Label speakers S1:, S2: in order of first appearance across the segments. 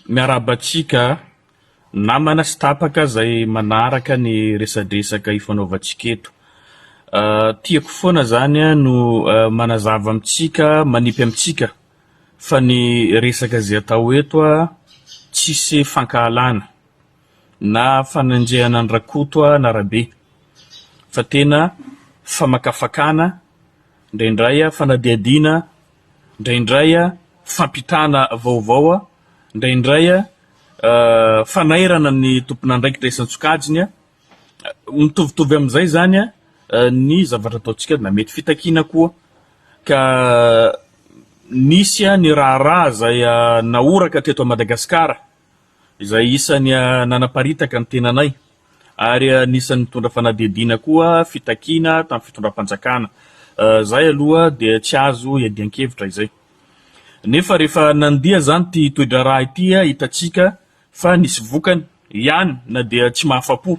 S1: miarabatsika namana sy tapaka zay manaraka ny resadresaka ifanaovantsika eto. Tiako foana zany no manazava amitsika, manipy amitsika fa ny resaka zay atao eto tsisy fankahalana na fananjehana andrakoto na rabe fa tena famakafakana, ndraindray fanadiadina, ndraindray fampitana vaovao, ndraindray fanairana ny tompon'andraikitra isan-tsokajiny. Mitovitovy amizay zany ny zavatra ataotsika na mety fitakina koa ka nisy ny raharaha zay naoraka teto Madagasikara izay isany nanaparitaka ny tenanay ary nisany mitondra fanadiadina koa fitakina tamin'ny fitondram-panjakana. Zay aloha dia tsy azo iadian-kevitra izay. Nefa rehefa nandia zany ty toedra raha ity hitatsika fa nisy vokany ihany na dia tsy mahafapo.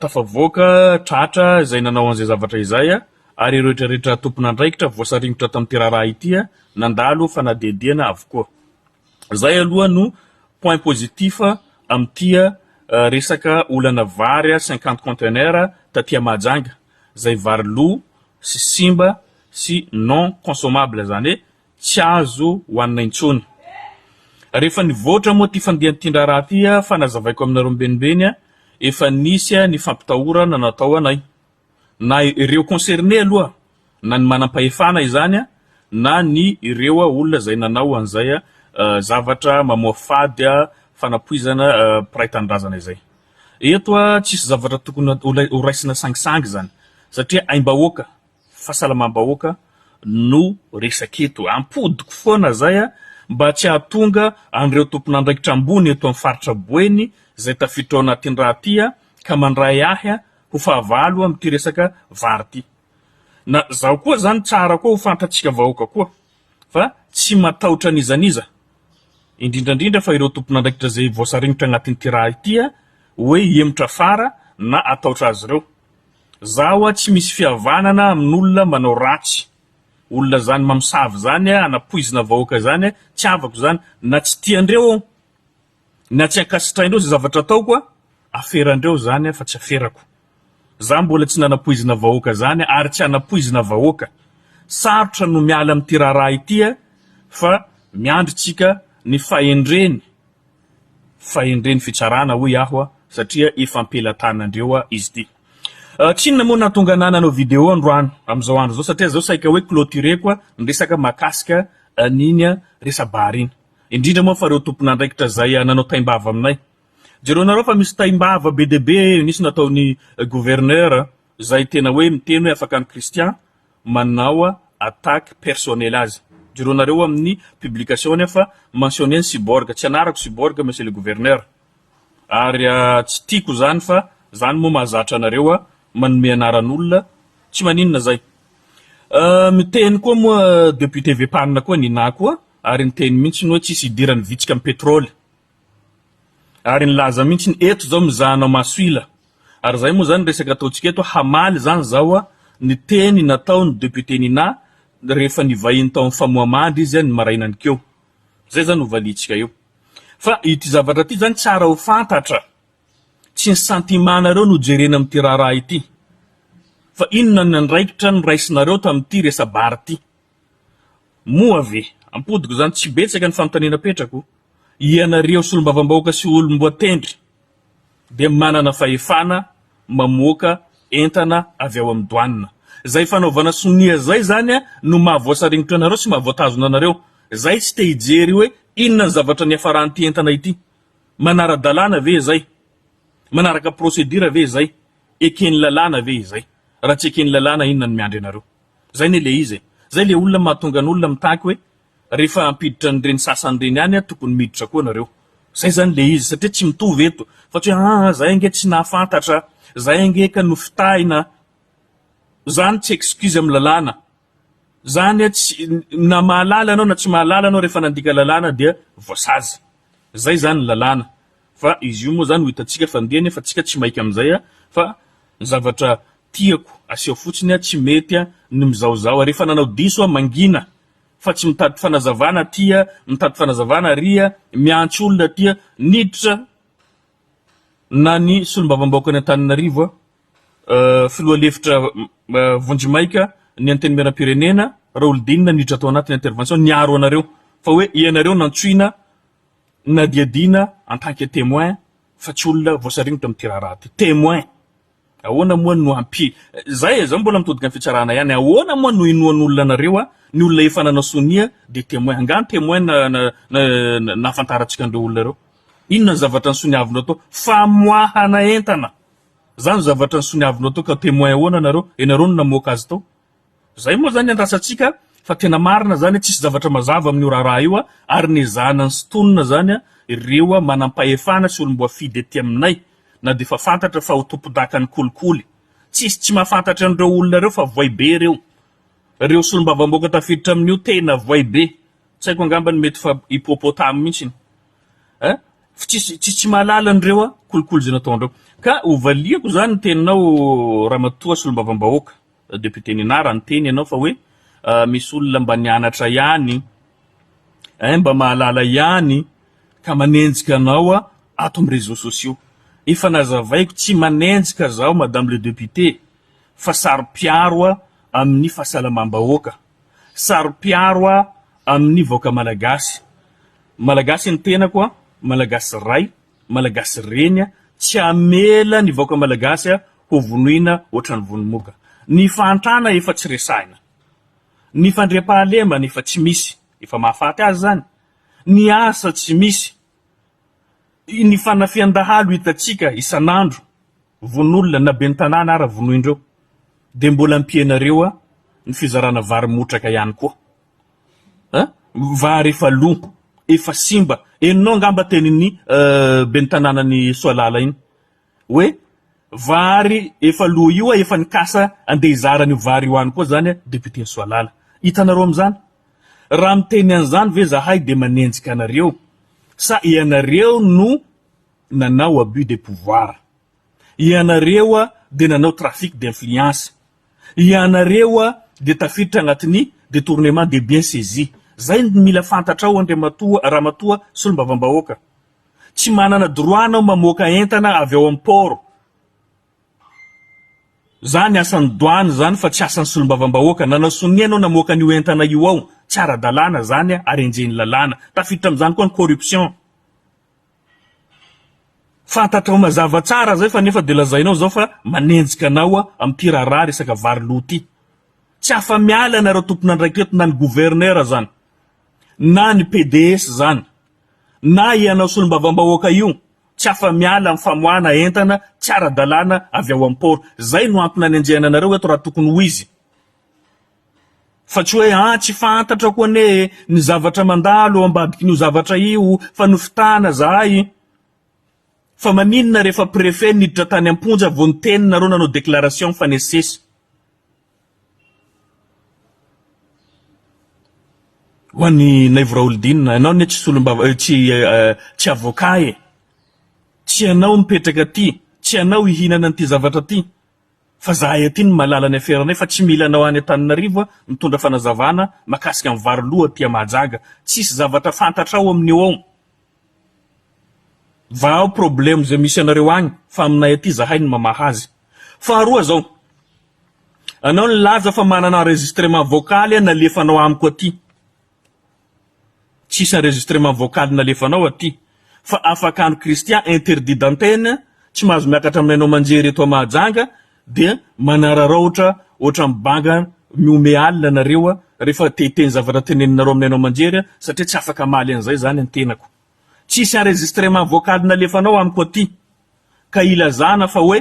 S1: Tafavoaka tratra zay nanao an'izay zavatra izay ary rehetrarehetra tompon'andraikitra voasaringitra tamin'ity raha ity nandalo fanadiadiana avokoa. Zay aloha no point positif amty resaka olana vary 50 conteneurs taty Mahajanga zay vary lo sy simba sy non consommable zany tsy azo hoanina intsony. Rehefa nivoatra moa ty fandihan-tindra raha ty fanazavaiko aminareo mbenimbeny efa nisy ny fampitahorana natao anay na ireo concerné aloha na ny manam-pahefana izany na ny ireo olona zay nanao an'izay zavatra mamoafady fanapoizana piraitan-drazana izay. Eto tsisy zavatra tokony horaisina sangisangy zany satria aim-bahoaka, fahasalamam-bahoaka no resaketo. Ampodiko foana zay mba tsy hahatonga an'ireo tompon'andraikitra ambony eto amin'ny faritra Boeny zay tafiditra ao anatin'ny raha ty ka mandray ahy ho fahavalo amin'ty resaka vary ty. Na zaho koa zany tsara koa ho fantatsika vahoaka koa fa tsy matahotra an'izaniza. Indrindrandrindra fa ireo tompon'andraikitra zay voasaringitra anatin'ty raha ity hoe hiemotra fara na ataotra azy ireo. Zaho tsy misy fihavanana amin'olona manao ratsy. Olona zany mamosavy zany anapoizina vahoaka zany tsy avako zany na tsy tiandreo na tsy ankasitraindreo zay zavatra ataoko aferandreo zany fa tsy aferako. Zaho mbola tsy nanapoizina vahoaka zany ary tsy anapoizina vahoaka. Sarotra no miala amin'ty raha ity fa miandritsika ny fahendreny fitsarana hoe aho satria efa ampelatanandreo izy ty. Tsinona moa natonga nanao video androany amizao andro zao satria zao saika hoe clôtureko niresaka makasika niny resabary iny. Indrindra moa fa reo tompon'andraikitra zay nanao taimbava aminay. Jereo nareo fa misy taimbava be de be nisy nataony gouverneur zay tena hoe miteny hoe Afakandro Christian manao attaque personnelle azy. Jereo nareo amin'ny publication fa mentionné cyborg, tsy anarako cyborg monsieur le gouverneur. Ary tsy tiako zany fa zany moa mahazatra anareo manome anaran'olona tsy maninona zay. Miteny koa moa député vepanina koa NINAH koa ary niteny mihitsy hoe tsisy idirany vitsika amin'ny pétrole. Ary nilaza mihitsy ny eto zao mizahana masoila. Ary zay moa zany resaka ataotsika eto hamaly zany zao ny teny nataony député NINAH rehefa nivahiny tao amin'ny famohamandry izy ny marainany keo. Zay zany ho valitsika eo. Fa ity zavatra ty zany tsara ho fantatra. Tsy ny santimanareo no jerena amin'ty raha ity. Fa inona ny andraikitra ny raisinareo tamin'ty resabary ty. Moa ve, ampodiko zany tsy betsaka ny fanontaniana petrako. Ianareo solombavam-bahoaka sy olom-boatendry dia manana fahefana mamoaka entana avy ao amin'ny douane. Zay fanaovana Sonia zay zany no mahavoasaringitra anareo sy mahavoatazona anareo. Zay tsy te hijery hoe inona ny zavatra ny afaran'ty entana ity. Manara-dalàna ve zay? Manaraka procédure ve zay? Ekeny lalàna ve zay? Raha tsy ekeny lalàna inona ny miandry anareo? Zay ne le izy. Zay le olona mahatonga n'olona mitaky hoe rehefa ampiditra n'ireny sasan'ireny ihany tokony miditra koa nareo. Zay zany le izy satria tsy mitovy eto. Fa tsy zay ange tsy nahafantatra, zay ange ka nofitahina. Zany tsy excuse amin'ny lalàna. Zany na mahalala anao na tsy mahalala anao rehefa nandika lalàna dia voasazy. Zay zany lalàna. Fa izy io moa zany ho hitatsika fandihany fa tsika tsy maika amizay fa zavatra tiako asio fotsiny tsy mety ny mizaozao rehefa nanao diso mangina fa tsy mitady fanazavana tia mitady fanazavana ria miantso olona tia niditra na ny solombavam-bahoaka ny Antananarivo filoha lefitra Vonjimaika ny antenimieram-pirenena Raolidinina niditra atao anatin'ny intervention niaro anareo fa hoe ianareo nantsoina nadiadina en tant que témoin fa tsy olona voasarignitra amin'ny tiraraty témoin ahoana moa no ampy zay mbola mitodika ny fitsarana ihany ahoana moa no inoan'olona nareo ny olona efa nanao Sonia de témoin angano témoin na fantarantsika andreo olona reo inona ny zavatra ny soniavinao atao famoahana entana zany zavatra ny soniavinao atao ka témoin ahoana nareo enareo no namoaka azy tao zay moa zany andrasatsika fa tena marina zany tsisy zavatra mazava amin'ny raharaha io ary ny zana ny stonina zany ireo manampahefana sy olomboa fidy ety aminay na de fa fantatra fa ho tompon-dakany kolikoly tsisy tsy mahafantatra an'ireo olona reo fa voay be reo solombavam-bahoaka tafiditra amin'io tena voay be tsy haiko angambany mety fa hipopotamy mihitsy tsy mahalala an'ireo kolikoly zay nataondreo ka ovaliako zany ny teninao ramatoa solombavam-bahoaka député NINAH raha ny teny ianao fa hoe misy olona mba nianatra ihany mba mahalala ihany ka manenjika anao ato amin'ny réseaux sociaux efa nazavaiko tsy manenjika zao madame le député fa saro-piaro amin'ny fahasalamam-bahoaka saro-piaro amin'ny vahoaka malagasy ny tena koa malagasy ray malagasy reny tsy amela ny vahoaka malagasy ho vonoina ohatrany vonomoka ny fantrana efa tsy resahina ny fandriam-pahalema efa tsy misy efa mahafaty azy zany ny asa tsy misy ny fanafiandahalo hitatsika isanandro vonolona na be ny tanàna ara vonoindreo de mbola ampianareo ny fizarana vary motraka ihany koa vary efa lo efa simba enao ngamba tenin'ny be ny tanàna ny Soalala iny hoe vary efa lo io efa nikasa ande izarany vary io ihany koa zany député ny Soalala hitanareo am'zany raha miteny an'izany ve zahay de manenjika anareo sa ianareo no nanao abus de pouvoir ianareo de nanao trafic d'influence ianareo de tafiditra agnatin'ny détournement de biens saisis zay mila fantatra ao ramatoa solombavam-bahoaka tsy manana droit anao mamoaka entana avy ao am-poro zany asan'ny douane zany fa tsy asan'ny solombavam-bahoaka nanao Sonia anao namoaka an'io entana io ao tsy ara-dalàna zany ary enjehiny lalàna tafiditra am'zany koa ny corruption fantatrao mazava tsara zay fa nefa de lazainao zao fa manenjika anao amin'ny raharaha resaka vary lo ty tsy afa miala nareo tompon'andraikiteto na ny gouverneur zany na ny PDS zany na ianao solombavam-bahoaka io tsy afa miala amin'ny famoahana entana tsy ara-dalàna avy ao am-poro zay no antony anenjehana anareo eto raha tokony ho izy fa tsy hoe tsy fantatra koa ne ny zavatra mandalo ambadiky n'io zavatra io fa nofitana zahay fa maninona rehefa préfet niditra tany amponja vo niteny nareo nanao déclaration mifanesesy ho an'ny Naivo Raolidinina ianao ne tsy avocat tsy ianao mipetraka aty tsy ianao hihinana an'ity zavatra ty fa zahay aty ny malala ny aferanay fa tsy mila anao any Antananarivo mitondra fanazavana makasika amin'ny vary loha tia Mahajaga tsisy zavatra fantatra ao amin'io ao va ao problème zay misy anareo agny fa aminay aty zahay ny mamahazy faharoa zao anao nilaza fa manana enregistrement vocal nalefanao amiko aty tsisy enregistrement vocal nalefanao aty fa Afakandro Christian interdit d'antenne tsy mahazo miakatra aminay manjery eto Mahajanga de manararaotra oatra mibanga miome alina nareo rehefa teteny zavatra teneninareo aminay manjery satria tsy afaka maly an'izay zany ny tenako tsisy enregistrement vocal nalefanao amiko aty ka ilazana fa hoe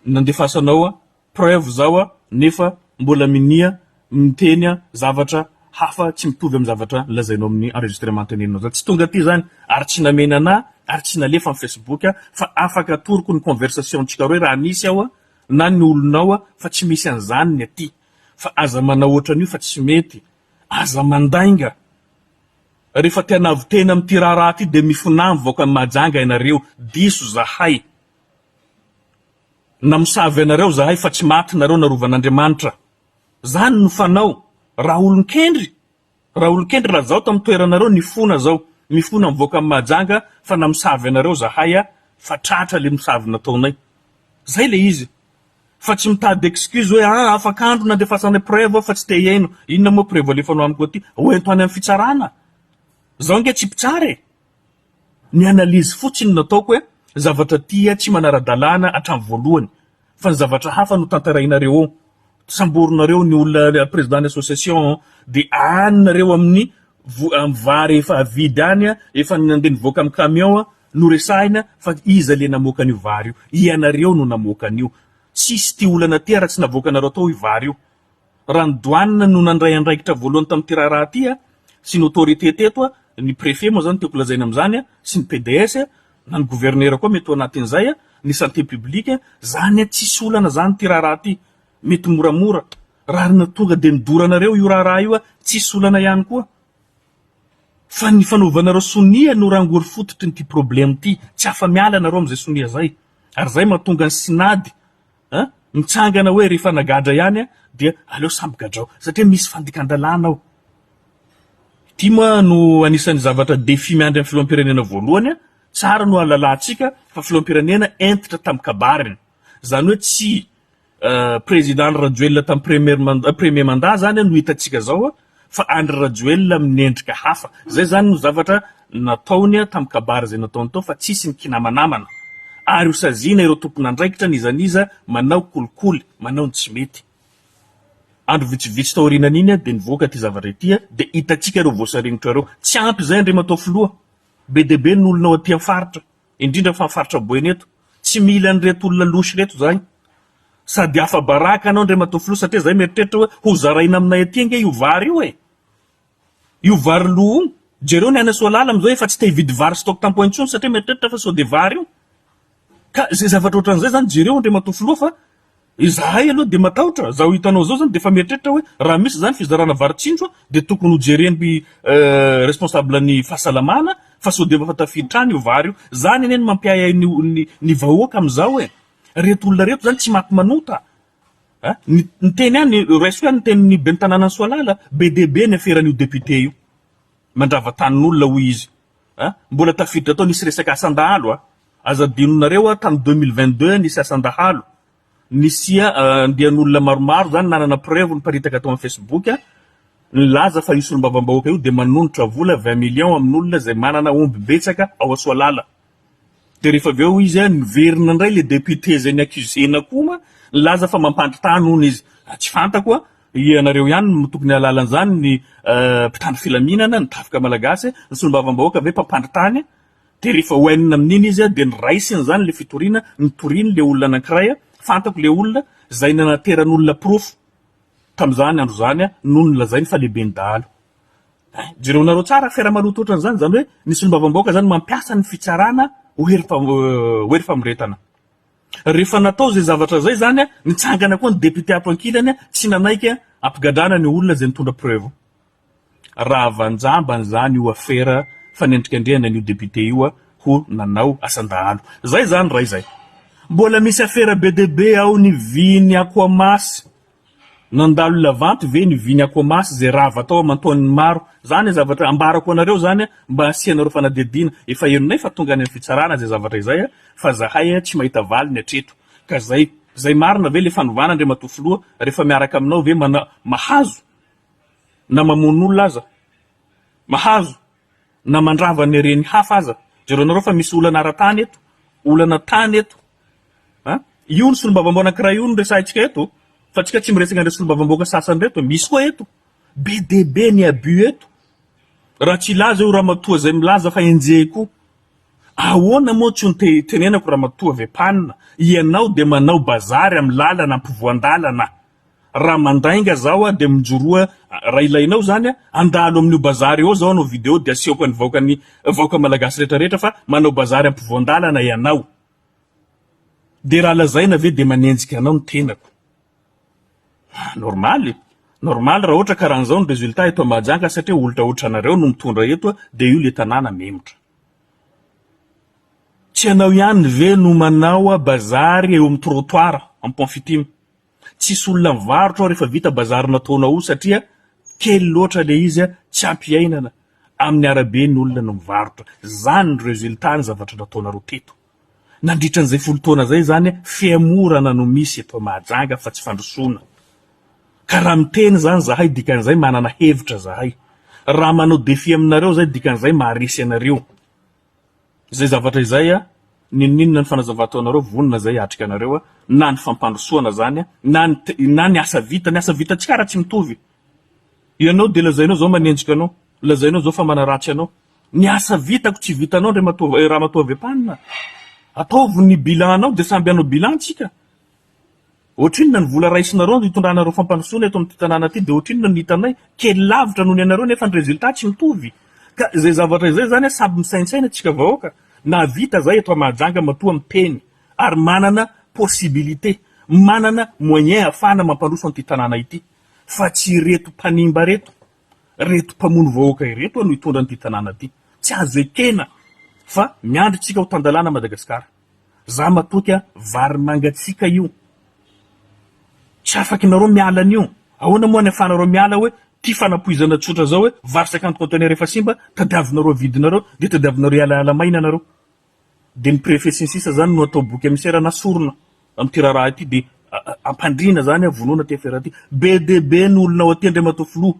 S1: nandefasanao preuve zao nefa mbola minia miteny zavatra hafa tsy mitovy amin'ny zavatra lazainao amin'ny enregistrement teneninao zany tsy tonga aty zany ary tsy namena ana ary tsy nalefa amin'ny Facebook fa afaka atoroko ny conversation tsika roe raha misy ao na ny olonao fa tsy misy an'izany ny aty fa aza manao ohatran'io fa tsy mety aza mandainga rehefa tianavo tena amin'ny raharaha ty de mifinamy voaka amin'ny Mahajanga ianareo diso zahay na misavy ianareo zahay fa tsy maty nareo narovan'Andriamanitra zany no fanao raha olon-kendry raha zao tamin'ny toeranareo nifona zao mifona mivoaka amin'ny majanga fa namisavy anareo zahay fa tratra le misavy nataonay zay le izy fa tsy mitady excuse hoe Afakandro nandefasana preuve fa tsy te hiaino inona moa preuve alefanao amiko aty hoento any amin'ny fitsarana zao nge tsy pitsare ny analyse fotsiny nataoko hoe zavatra tia tsy manara-dalàna hatramin'ny voalohany fa ny zavatra hafa no tantarainareo samborinareo ny olona président d'association de anareo amin'ny vary efa avidy any efa nandeha nivoaka amin'ny camion no resahina fa izy le namoaka an'io vary io ianareo no namoaka an'io sisy ty olana ty raha tsy navoaka anareo tao i vary io raha ny douane no nandray andraikitra voalohany tamin'ny ty raha ty sy ny autorité teto ny préfet moa zany tiako lazaina amin'izany sy ny PDS na ny gouverneur koa mety anatin'izay ny santé publique zany tsisy olana zany ty raha ty mety moramora raha na tonga de nidoranareo io raha io tsisy olana ihany koa fa ny fanaovanareo Sonia no rangory fototry ny ty problème ty tsy afa miala nareo am'izay Sonia zay ary zay mahatonga ny sinady mitsangana hoe rehefa nagadra ihany dia aleo samby gadrao satria misy fandikan-dalàna ao ty moa no anisan'ny zavatra défi miandry amin'ny filoham-pirenena voalohany tsara no alalantsika fa filoham-pirenena entitra tamin'ny kabariny zany hoe tsy président Rajoelina tamin'ny premier mandat zany no hitatsika zao fa Andry Rajoelina amin'ny endrika hafa zay zany no zavatra nataony tamin'ny kabary zay nataony tao fa tsisy ny kinamanamana ary osazina ireo tompon'andraikitra nizaniza manao kolikoly manao ny tsy mety andro vitsivitsy taorinan'iny de nivoaka ty zavatra ity de hitatsika ireo voasarignitra ireo tsy ampy zay ndre matao filoha be de be n'olona aty amin'ny faritra indrindra fa faritra boeneto tsy mila an'ireto olona losy reto zany sady afa baraka anao ndre matao filoha satria zay mieritreritra hoe ho zaraina aminay aty nge io vary io io vary lo jereo ny any Soalala am'izao efa tsy te hividy vary stock tampo intsony satria mieritreritra fa so de vary io ka zay zavatra ohatran'izay zany jereo ndre matao filoha fa izahay aloha de matahotra zaho hitanao zao zany de fa mieritreritra hoe raha misy zany fizarana varotsindro de tokony ho jereny responsable ny fahasalamana fa so de fa tafiditra io vary io zany eny mampiaya ny vahoaka am'izao reto olona reto zany tsy maty manota ny teny any raiso any tenyny ben'ny tanàna ny Soalala be de be ny aferan'io député io mandrava tanin'olona hoy izy mbola tafiditra tao nisy resaka asandahalo azadinonareo tany 2022 nisy asandahalo nisy andian'olona maromaro zany nanana preuve niparitaka tao amin'ny Facebook nilaza fa isy olombavambahoaka io de manonotra vola 20 millions amin'olona zay manana omby betsaka ao Soalala de rehefa aveo izy niverina indray le député zay ny accusena koa nilaza fa mampandritany hono izy tsy fantako ianareo ihany tokony alalan'izany ny mpitandro filaminana ny tafika malagasy ny solombavambahoaka ve mpampandritany de rehefa hoenina amin'iny izy de niraisiny zany le fitoriana nitoriny le olona anankiray fantako le olona zay nanateran'olona proof tam'izany andro zany no nilazainy fa lehibe ny dahalo jereonareo tsara fera maloto ohatran'izany zany hoe ny solombavambahoaka zany mampiasa ny fitsarana ho hery famoretana rehefa natao zay zavatra zay zany nitsangana koa ny député ato ankilany tsy nanaika ampigadrana ny olona zay nitondra preuve raha vanjambany zany io afera fanendrika andrehana an'io député io ho nanao asandahalo zay zany ray zay mbola misy afera be de be ao ny viny akoamasy nandalo lavanty ve ny viny akoamasy zay raha vatao amantoan'ny maro zany zavatra ambarako anareo zany mba asianareo fanadidina efa enonay fa tonga any amin'ny fitsarana zay zavatra izay fa zahay tsy mahita valy ny atreto ka zay marina ve le fanovana ndre matofoloha rehefa miaraka aminao ve mahazo na mamon'olona aza mahazo na mandrava ny reny hafa aza jeronareo fa misy olana ara-tany eto olana tany eto io ny solombavamboa anankiray io ny resahintsika eto fa tsika tsy miresaka andre solombavamboaka sasany reto misy koa eto be de be ny abus eto raha tsy laza io ramatoa zay milaza fa enjehiko ahoana moa tsy ny tenenako ramatoa vepanina ianao de manao bazary amin'ny lalana ampivoan-dalana raha mandainga zao de mijoroa raha ilainao zany andalo amin'io bazary eo zao anao video de asiako ny vahoaka malagasy rehetrarehetra fa manao bazary ampivoan-dalana ianao de raha lazaina ve de manenjika anao ny tenako normaly raha ohatra karahan'izao ny résultat eto majanga satria olitra ohatranareo no mitondra eto de io le tanàna memotra tsy anao ihany ve no manao bazary eo amin'ny trottoir amin'ny pont fitimy tsisy olona mivarotra rehefa vita bazary nataonao io satria kely loatra le izy tsy ampiainana amin'ny arabe ny olona no mivarotra. Zany ny resultat ny zavatra nataonareo teto. Nandritra an'izay folo taona zay zany fiamorana no misy eto Mahajanga fa tsy fandrosoana. Ka raha miteny zany zahay dikan'izay manana hevitra zahay. Raha manao défi aminareo zay dikan'izay maharesy anareo. Zay zavatra izay ninina ny fanazavataonareo vonona zay atrika anareo na ny fampandrosoana zany na ny asa vita tsy karaha tsy mitovy. Ianao de lazainao zao manenjika anao, lazainao zao fa manaratsy anao. Ny asa vitako tsy vitanao raha matoa avy ampanina. Ataovy ny bilanao de samby anao bilan tsika. Ohatrinona ny vola raisinareo hitondranareo fampandrosoana eto amin'ny tanàna aty de ohatrinona ny hitanay kely lavitra noho ny anareo nefa ny resultat tsy mitovy. Ka zay zavatra izay zany samy misaintsaina tsika vahoaka. Na vita zay eto Mahajanga matoa miteny ary manana possibilité, manana moyen afana mampandroso an'ity tanàna ity. Fa tsy reto mpanimba reto mpamono vahoaka ireto no hitondra an'ity tanàna ity. Tsy azo ekena fa miandry tsika ho tandalana Madagasikara. Za matoka vary mangatsika io. Tsy afaky nareo miala an'io. Ahoana moa ny afanareo miala hoe ty fanapoizana tsotra zao hoe vary 50 conteneur efa simba tadiavinareo vidinareo de tadiavinareo ala maina nareo. De ny préfet sinsisa zany no atao boky amisera nasorona am'ty raha ity de ampandrina zany vonona ty Afera ty. Be de be ny olona ao aty Andriamatofiloha.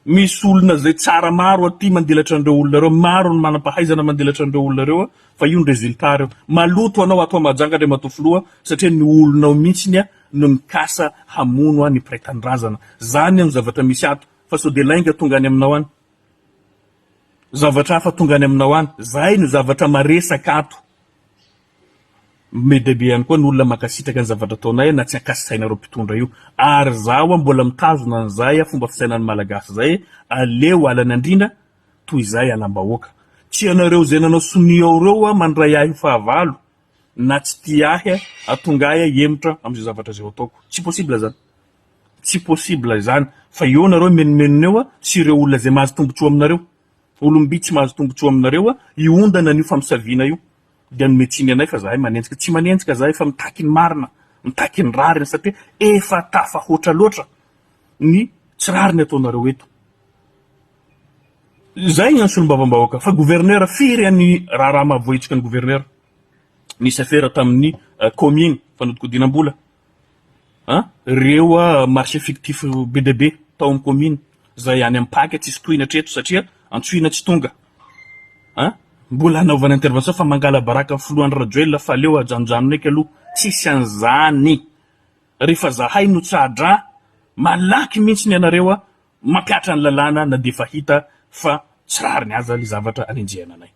S1: Misy olona zay tsara maro aty mandelatra andreo olona reo, maro ny manam-pahaizana mandelatra andreo olona reo fa io ny resultat reo. Maloto anao ato Mahajanga Andriamatofiloha satria ny olonao mihitsiny no mikasa hamono ny praitan-drazana. Zany ny zavatra misy ato fa so de lainga tonga any aminao any. Zavatra hafa tonga any aminao any. Zay no zavatra maresaka ato. Medebe ihany koa ny olona makasitraka ny zavatra ataonay na tsy akasisainareo mpitondra io. Ary zaho mbola mitazona an'izay fomba fisainan'ny malagasy zay aleo alana andrina toy izay alam-bahoaka. Tsy anareo zay nanao Sonia reo mandray ahy fahavalo na tsy ty ahy atonga ahy emotra amin'izay zavatra zay ataoko. Tsy possible zany. Tsy possible zany. Fa eo nareo menomenoneo sy ireo olona zay mahazo tombotsoa aminareo. Olomby tsy mahazo tombotsoa aminareo iondana n'io famosavina io. De ny metsiny anay fa zahay manenjika tsy manenjika zahay fa mitaky ny marina, mitaky ny rariny satria efa tafahoatra loatra ny tsy rariny ataonareo eto. Zay ny solom-bavam-bahoaka fa gouverneur firy any raha mahavohitsika ny gouverneur. Nisy Afera tamin'ny commune fanodikodinam-bola. Reo marché fictif BDB tao amin'ny commune zay any ampaka tsy tohina treto satria antsoina tsy tonga. Mbola anaovana intervention fa mangala baraka filohan'ny rajoelina fa leo ajanojano eky aloha tsisy an'izany. Rehefa zahay no tsadra malaky mihitsy ny anareo mampiatra ny lalàna na de fa hita fa tsy rariny aza le zavatra anenjehananay.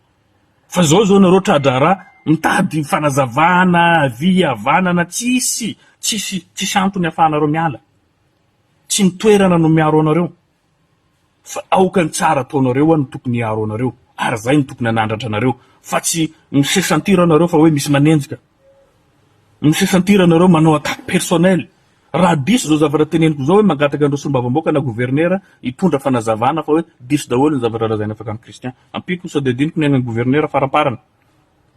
S1: Fa zao nareo tradra mitady fanazavana avanana tsisy antony afahanareo miala. Tsy mitoerana no miaro anareo. Fa aoka ny tsara ataonareo no tokony hiaro anareo. Ary zay ny tokony anandratra anareo fa tsy misesantira anareo fa hoe misy manenjika. Misesantira anareo manao attaque personnel. Raha diso zao zavatra teneniko zao hoe mangataka andreo solom-bavam-bahoaka na gouverneur hitondra fanazavana fa hoe diso daholo ny zavatra lazaina Afakandro Kristian. Ampiko so de diniko ny gouverneur faraparana.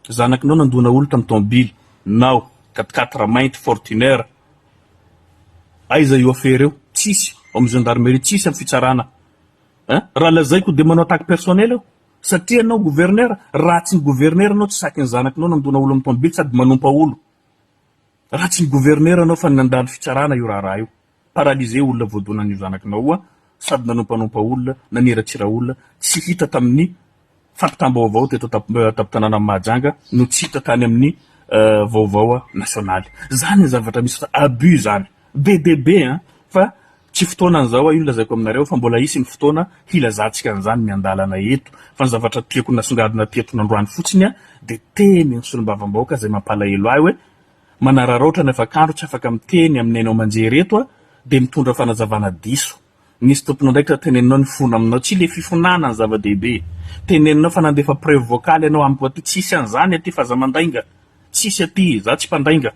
S1: Zanakinao nandona olo tamin'ny tomobily nao 4x4 mainty Fortuner. Aiza io Afera eo? Tsisy. Ao amin'ny gendarmerie tsisy amin'ny fitsarana. Raha lazaiko de manao attaque personnel eo. Satria anao gouverneur, raha tsy ny gouverneur anao tsy saky ny zanakinao nandona olo amin'ny tomobily sady manompa olo. Raha tsy ny gouverneur anao fa nandalo fitsarana io raha io. Paralysé olona voadonan'io zanakinao sady nanompanompa olona, naniratsira olona, tsy hita tamin'ny fampitam-baovao teto tapitanana Mahajanga no tsy hita tany amin'ny vaovao nasionaly. Zany zavatra misy abus zany. BDB fa tsy fotoana an'izao io lazaiko aminareo fa mbola isy ny fotoana hilazantsika an'izany miandalana eto. Fa ny zavatra tiako nasongadina teto nandroany fotsiny de teny ny solom-bavam-bahoaka zay mampalahelo ahy hoe manararaotra ny Afakandro tsy afaka miteny amin'ny ainao manjery eto de mitondra fanazavana diso. Nisy tompona ndraiky teneninao ny fona aminao tsy le fifonana ny zava-dehibe. Teneninao fa nandefa preuve vocale ianao amiko aty tsisy an'izany aty fa za mandainga. Tsisy aty za tsy mpandainga.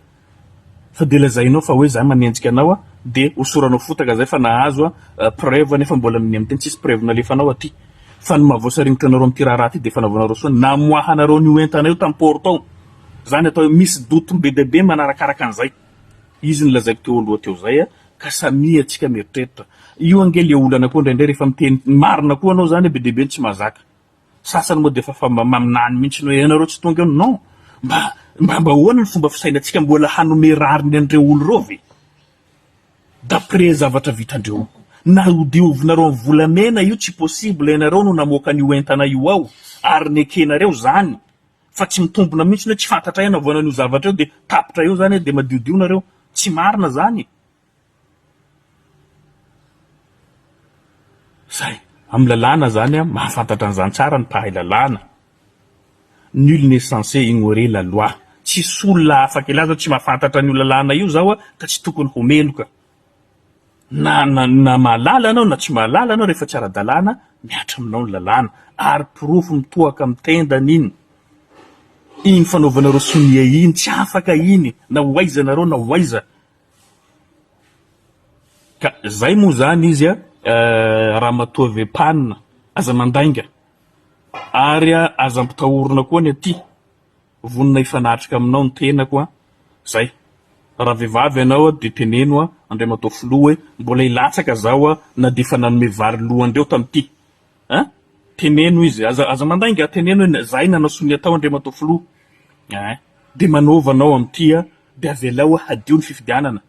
S1: Fa de lazainao fa hoe za manenjika anao de osoranao fotaka zay fa nahazo preuve nefa mbola amin'ny am'teny tsisy preuve nalefanao aty. Fa ny mahavoasarinitra anareo amin'ty raha ty de fa navaonareo soa namoahanareo ny oentanao tamin'ny port ao. Zany atao misy doute BDB manarakaraka an'izay. Izy ny lazaiko teo aloha teo zay ka samia tsika mieritreritra. io angely olana koa ndraindray rehefa miteny marina koa anao zany be dehibe tsy mahazaka sasany moa defa fa maminany mihitsy no ianareo tsy tonga non mba hoana ny fomba fisainantsika mbola hanome rariny andreo olo reo ve d'après zavatra vitandreo na diovinareo amin'ny volamena io tsy possible ianareo no namoaka an'io entana io ao ary nekenareo zany fa tsy mitombona mihitsy hoe tsy fantatra ina voana an'io zavatra eo de tapitra eo zany de madiodionareo tsy marina zany zay amin'ny lalàna zany mahafantatra an'izany tsara ny mpahay lalàna nul n'est censé ignorer la loi tsy solona afaka ilaza tsy mahafantatra an'io lalàna io zao ka tsy tokony homeloka na mahalala anao na tsy mahalala anao rehefa tsy ara-dalàna miatra aminao ny lalàna ary pirofo mitohaka amin'ny tendany iny fanaovanareo Sonia iny tsy afaka iny na hoaizanareo na hoaiza ka zay moa zany izy raha matoa panina aza mandainga ary aza ampitahorona koa ny aty vonina ifanatrika aminao ny tena koa zay raha vehivavy anao de teneno andray matao filoha hoe mbola ilatsaka zao na defa nanome vary lohandreo tamity teneno izy aza mandainga teneno hoe zay nanao Sonia tao andray matao filoha de manaovanao amty de avelao hadio ny fifidianana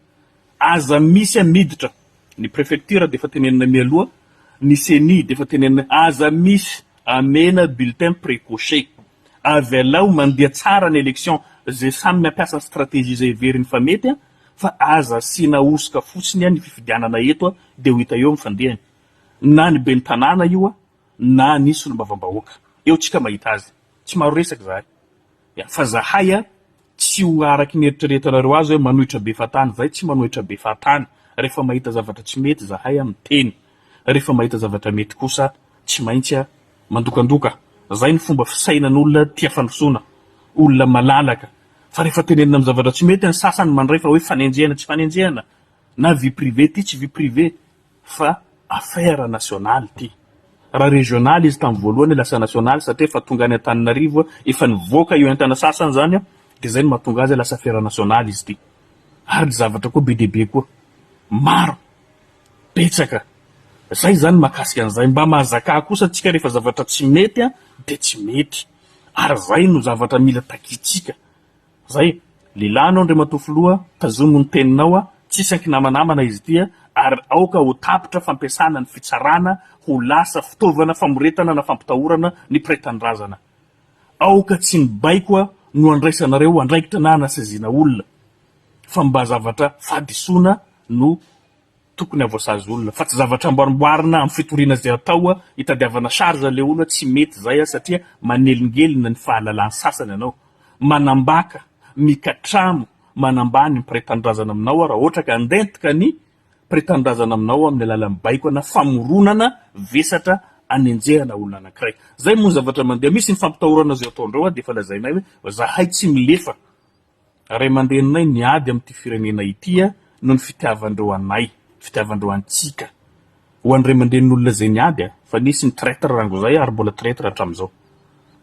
S1: aza misy miditra ny préfecture defa tenenina mialoha ny CHAΗNE defa tenenina aza misy amena bulletin précoché avelao mandeha tsara ny élection zay samy mampiasa stratégie zay veriny fa mety fa aza sina osika fotsiny ny fifidianana eto de ho hita eo mifandehany na ny ben tanàna io na nisy olombavambahoaka eo tsika mahita azy tsy maro resaka zahay fa zahay tsy ho araky ny eritreretanareo azy hoe manohitra be fatany zay tsy manohitra be fatany rehefa mahita zavatra tsy mety zahay miteny rehefa mahita zavatra mety kosa tsy maintsy mandokandoka zay ny fomba fisainan'olona tia fanosoana olona malalaka fa rehefa tenenina amin'ny zavatra tsy mety ny sasany mandray fa hoe fanenjehana tsy fanenjehana na vie privée ty tsy vie privée fa affaire nationale ty raha régional izy tamin'ny voalohany lasa national satria fa tonga any Antananarivo efa nivoaka io entana sasany zany de zay no mahatonga azy lasa affaire nationale izy ty ary zavatra koa be dehibe koa maro betsaka zay zany mahakasika an'izay mba mahazaka kosa atsika rehefa zavatra tsy mety de tsy mety ary zay no zavatra mila takitsika zay lelanao ndray matofoloha tazomo ny teninao tsisy ankinamanamana izy ty ary aoka ho tapitra fampiasana ny fitsarana ho lasa fitaovana famoretana na fampitahorana ny mpiray-tanindrazana aoka tsy mibaiko no andraisanareo andraikitra na anasazina olona fa mba zavatra fadisoana no tokony avoasazy olona fa tsy zavatra amboarimboarina amin'ny fitoriana zay atao hitadiavana charge le olona tsy mety zay satria manelingelina ny fahalalany sasany anao manambaka mikatramo manambany ny mpiray-tanindrazana aminao raha ohatra ka andentika ny mpiray-tanindrazana aminao amin'ny alalan'ny baiko na famoronana vesatra anenjehana olona anankiray zay moa zavatra mandeha misy ny fampitahorana zay ataondreo de fa lazainay hoe zahay tsy milefa ray aman-dreninay niady amin'ity firenena ity no ny fitiavandreo anay fitiavandreo antsika ho andray aman-drenin'olona zay niady fa nisy ny traître rango zay ary mbola traître hatram'izao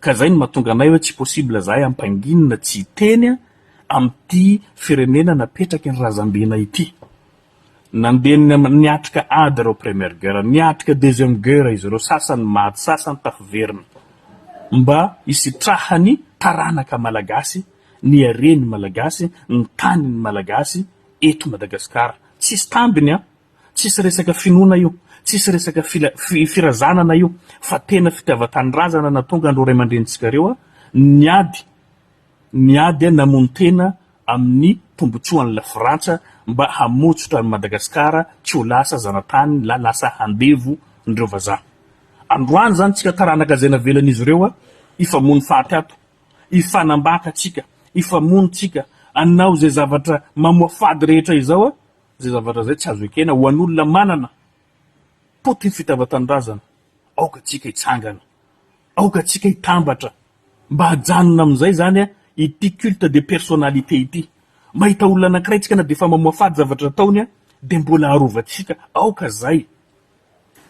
S1: ka zay no mahatonga anay hoe tsy possible zahay ampanginina tsy teny amin'ity firenena napetraky ny razam-bena ity nandeha niatrika ady reo première guerre niatrika deuxième guerre izy reo sasany maty sasany tafiverina mba isitrahany taranaka malagasy ny areny malagasy ny taniny malagasy eto Madagasikara tsisy tambiny tsisy resaka finoana io tsisy resaka firazanana io fa tena fitiavan-tanindrazana na tonga andro ray aman-drenitsika reo niady namono tena amin'ny tombotsoan'ny la Frantsa mba hamotsotra ny Madagasikara tsy ho lasa zanatany lasa handevo ndreo vazaha androany zany tsika taranaka zay navelana izy reo ifamono faty ato ifanambaka tsika ifamono tsika anao zay zavatra mamoa fady rehetra izao zay zavatra zay tsy azo ekena ho an'olona manana potiny fitiavan-tanindrazana aoka tsika hitsangana aoka tsika hitambatra mba hajanona amin'izay zany ity culte de personnalité ity mahita olona anankiray tsika na de fa mamoa fady zavatra ataony de mbola arovantsika aoka zay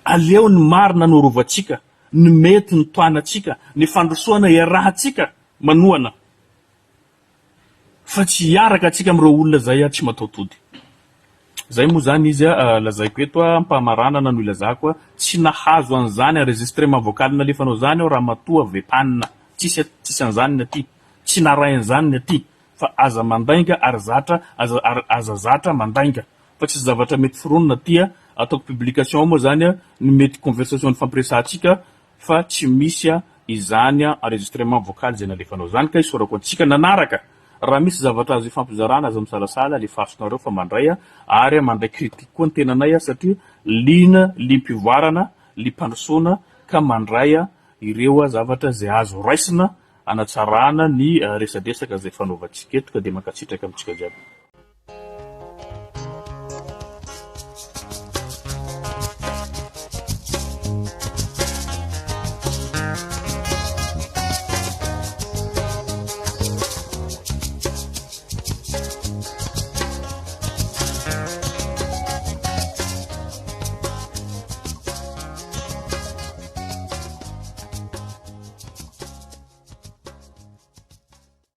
S1: aleo ny marina no arovantsika ny mety ny toanatsika ny fandrosoana iarahantsika manoana fa tsy hiaraka atsika amin'ireo olona zay tsy mataotody zay moa zany izy lazaiko eto mpamaranana no ilazako tsy nahazo an'izany enregistrement vocal nalefanao zany ao raha matoa vepanina tsisy an'izany aty tsy naray an'izany aty fa aza mandainga ary zatra aza zatra mandainga fa tsy zavatra mety fironona aty ataoko publication moa zany ny mety conversation ny fampiresantsika fa tsy misy izany enregistrement vocal zay nalefanao zany ka isorako antsika nanaraka raha misy zavatra azo ifampizarana azo misalasala le fasonareo fa mandray ary mandray critique koa ny tenanay satria lina limpivoarana limpandrosoana ka mandray ireo zavatra zay azo raisina anatsarana ny resadresaka zay fanaovantsika eto ka dia mankatsitraka amintsika jiaby